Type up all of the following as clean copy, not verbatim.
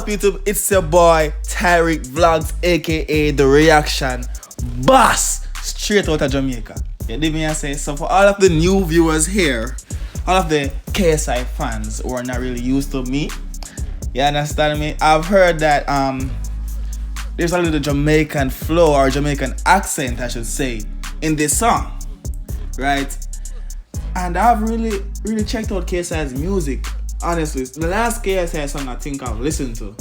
YouTube? It's your boy Tyrekevlogs, aka The Reaction Boss, straight out of Jamaica. You dig me and say? So for all of the new viewers here, all of the KSI fans who are not really used to me, you understand me? I've heard that there's a little Jamaican flow or Jamaican accent, I should say, in this song, right? And I've really checked out KSI's music. Honestly, the last KSI song I think I've listened to,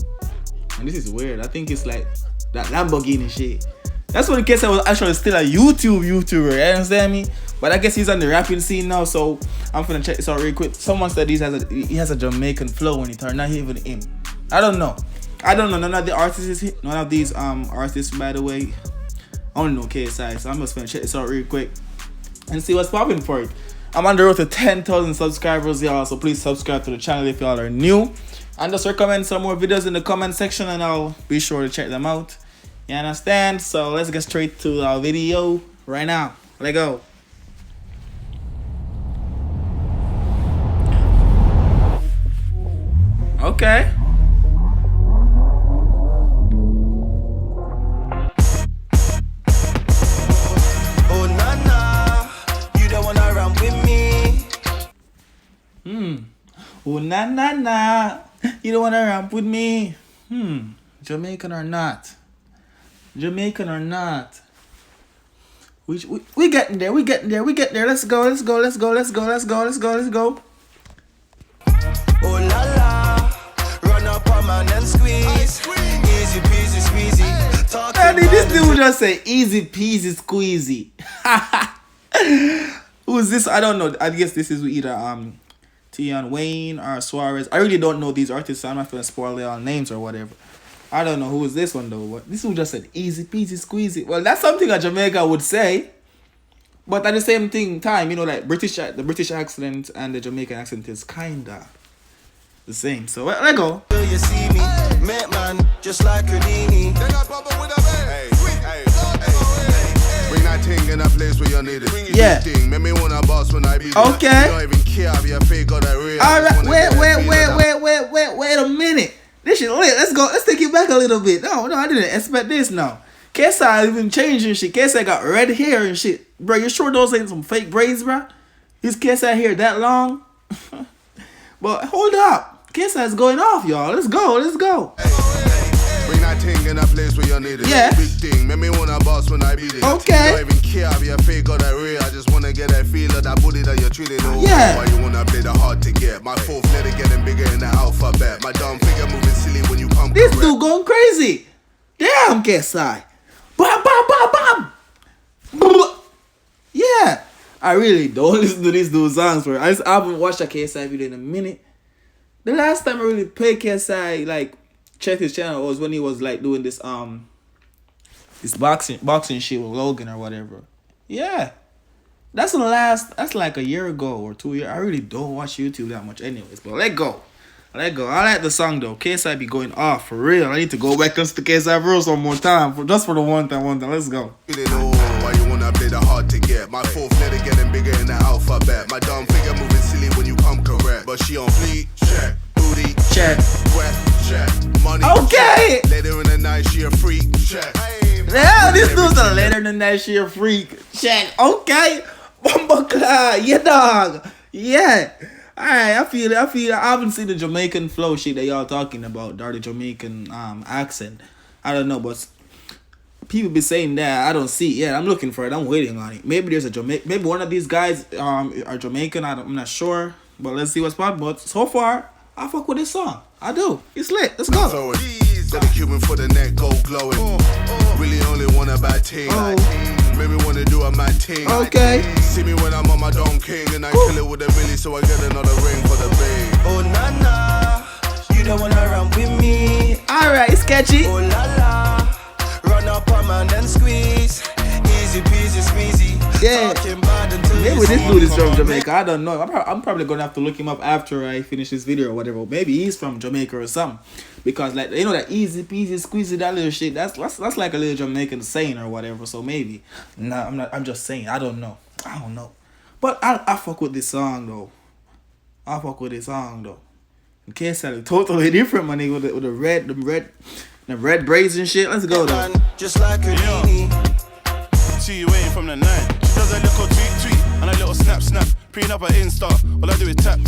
and this is weird, I think it's like that Lamborghini shit. That's when KSI was actually still a YouTuber, you understand me? But I guess he's on the rapping scene now, so I'm gonna check this out real quick. Someone said he has a Jamaican flow when he turned, not even him. I don't know. None of the artists none of these artists, by the way. I only know KSI, so I'm just gonna check this out real quick and see what's popping for it. I'm on the road to 10,000 subscribers, y'all, so please subscribe to the channel if y'all are new. And just recommend some more videos in the comment section and I'll be sure to check them out. You understand? So let's get straight to our video right now. Let's go. Okay. Oh na na na, you don't wanna ramp with me. Jamaican or not? Jamaican or not? We getting there. Let's go. Oh la la, run up on man and squeeze. Easy peasy squeezy. And this dude just say easy peasy squeezy. Who's this? I don't know. I guess this is either Tion Wayne or Suarez. I really don't know these artists, so I'm not gonna spoil their names or whatever. I don't know who is this one though. This one just said easy peasy squeezy. Well, that's something a Jamaica would say, but at the same time, you know, like the British accent and the Jamaican accent is kinda the same. So let go. You see me, met man, just like Houdini. Bring that thing in a place where you need it. Yeah. Make me wanna boss when I be there. Okay. You don't even care if you're fake or that real. Alright, wait a minute. This shit lit. Let's go. Let's take it back a little bit. No, I didn't expect this now. KSI even changing shit. KSI got red hair and shit. Bro, you sure those ain't some fake braids, bro? Is KSI hair that long? But hold up. KSI is going off, y'all. Let's go. Bring that thing in a place where you need it. Yeah. Big thing, make me wanna boss when I beat it. Okay. You don't even care if you're fake or that real. I just wanna get that feel of that booty that you're treating. Yeah. Why you wanna play the hard to get? My fourth letter getting bigger in the alphabet. My dumb figure moving silly when you come This correct. dude going crazy. Damn, KSI. Bam. Yeah. I really don't listen to this dude's songs for. I haven't watched a KSI video in a minute. The last time I really played KSI, like checked his channel, was when he was like doing this boxing shit with Logan or whatever. Yeah. That's like a year ago or 2 years. I really don't watch YouTube that much anyways. But let go. I like the song though. KSI be going off for real. I need to go back and listen to KSI verse one more time. Just for the one time. Let's go. Why you wanna play the hard to get? My fourth letter getting bigger in the alphabet. My dumb figure moving silly when you come correct. But she on fleek, check. Booty, Check. breath, check. Money, Okay. check. Later in the night, she a freak, check. Yeah, this dude's a later than that shit a freak. Check. Okay. Bumbleclaw. Yeah, dog. Yeah. Alright, I feel it. I haven't seen the Jamaican flow shit that y'all talking about, or the Jamaican accent. I don't know, but people be saying that. I don't see it. Yeah, I'm looking for it. I'm waiting on it. Maybe there's a maybe one of these guys are Jamaican. I'm not sure. But let's see what's popping. But so far, I fuck with this song. I do. It's lit. Let's go. So got a Cuban for the neck, gold glowing. Really only want a bad team. Maybe wanna do a mad thing. Okay. See me when I'm on my Don King and I kill it with a milli, so I get another ring for the bay. Oh na na, you don't wanna run with me. Alright, sketchy. Oh la la, run up on man and squeeze. Easy peasy squeezy. Yeah. Talking bad until Maybe you this see dude is me. from Jamaica. I don't know. I'm probably gonna have to look him up after I finish this video or whatever. Maybe he's from Jamaica or something. Because like you know that easy peasy squeezy, that little shit. That's like a little Jamaican saying or whatever. So maybe. No, I'm not. I'm just saying. I don't know. But I fuck with this song though. KSI look totally different, my nigga, with the red braids and shit. Let's go though. Just like Houdini. See you waiting from the night. She does a little tweet and a little snap. Preen up her Insta. All I do is tap.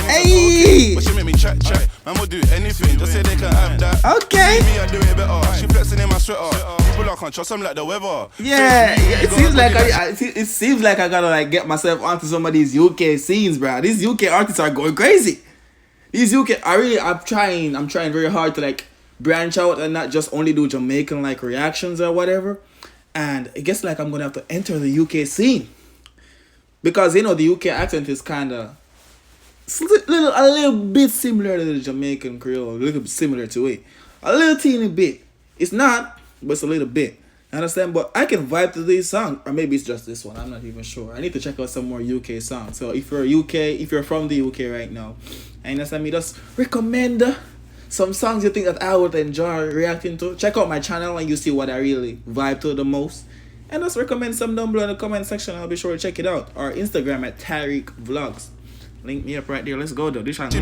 Hey! But she make me chat. Man will do anything. Just say they can have that. Okay. See me, I do it better. She flexing in my sweater. People I can't trust them like the weather. Yeah, it seems like I gotta like get myself onto some of these UK scenes, bro. These UK artists are going crazy. I'm trying very hard to like branch out and not just only do Jamaican like reactions or whatever. And I guess like I'm gonna have to enter the UK scene. Because you know the UK accent is kinda a little bit similar to the Jamaican Creole, a little bit similar to it. A little teeny bit. It's not, but it's a little bit. You understand? But I can vibe to these songs. Or maybe it's just this one. I'm not even sure. I need to check out some more UK songs. So if you're from the UK right now, and understand me, just recommend some songs you think that I would enjoy reacting to. Check out my channel and you see what I really vibe to the most. And just recommend some down below in the comment section. I'll be sure to check it out. Or Instagram at Tyrekevlogs. Link me up right there. Let's go though. This channel.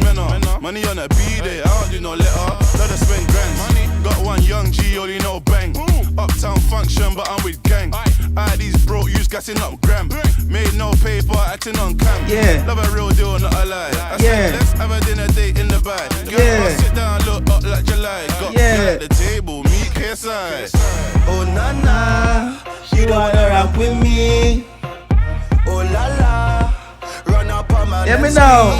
Money on a B-day. I don't do no letter. Let us spend grand. Money. Got one young G, only no bang. Uptown function, but I'm with gang. These broke use gassing up gram. Made no paper, acting on cam. Yeah. Love a real deal, not a lie. Yeah. Let's have a dinner date in the bag. Yeah. Sit down, look up like July. Got me at the table, meet KSI. Oh na na, you wanna rock with me? Oh la la, run up on my. Let me know.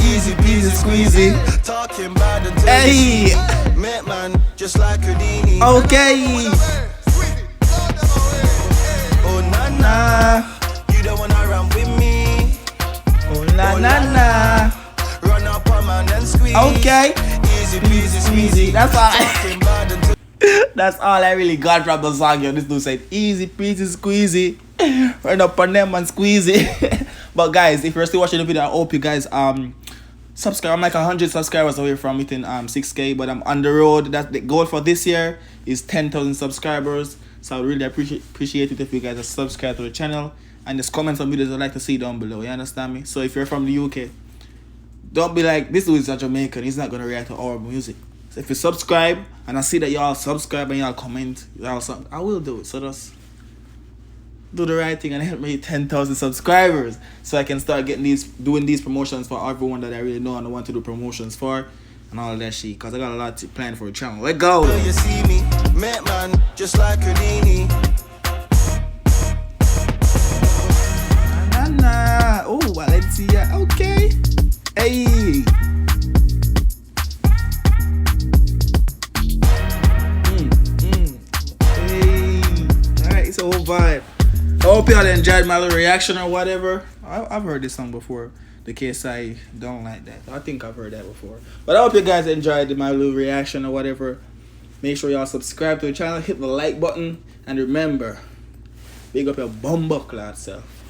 Easy peasy squeezy. Talking about the Hey. Met man, just like Houdini. Okay. Oh na na, you don't wanna run with me. Oh na. Run up on man and squeeze. Okay. Easy peasy squeezy. That's all I really got from the song. Yo, this dude said easy peasy squeezy. Run up on them and squeeze it. But guys, if you're still watching the video, I hope you guys subscribe. I'm like 100 subscribers away from hitting 6K, but I'm on the road. That's the goal for this year is 10,000 subscribers. So I would really appreciate it if you guys are subscribed to the channel and just comment some videos I'd like to see down below. You understand me? So if you're from the UK, don't be like, this dude is a Jamaican, he's not gonna react to our music. So if you subscribe and I see that y'all subscribe and y'all comment, I will do it. So just do the right thing and help me hit 10,000 subscribers so I can start doing these promotions for everyone that I really know and I want to do promotions for and all that shit, because I got a lot to plan for the channel. Let's go. You see me, met man, just like Houdini. Nah. Oh, Valencia. Okay. Hey. Hey. Alright, it's a whole vibe. I hope y'all enjoyed my little reaction or whatever. I've heard this song before. The KSI don't like that. I think I've heard that before. But I hope you guys enjoyed my little reaction or whatever. Make sure y'all subscribe to the channel, hit the like button, and remember, big up your bumbuckler self.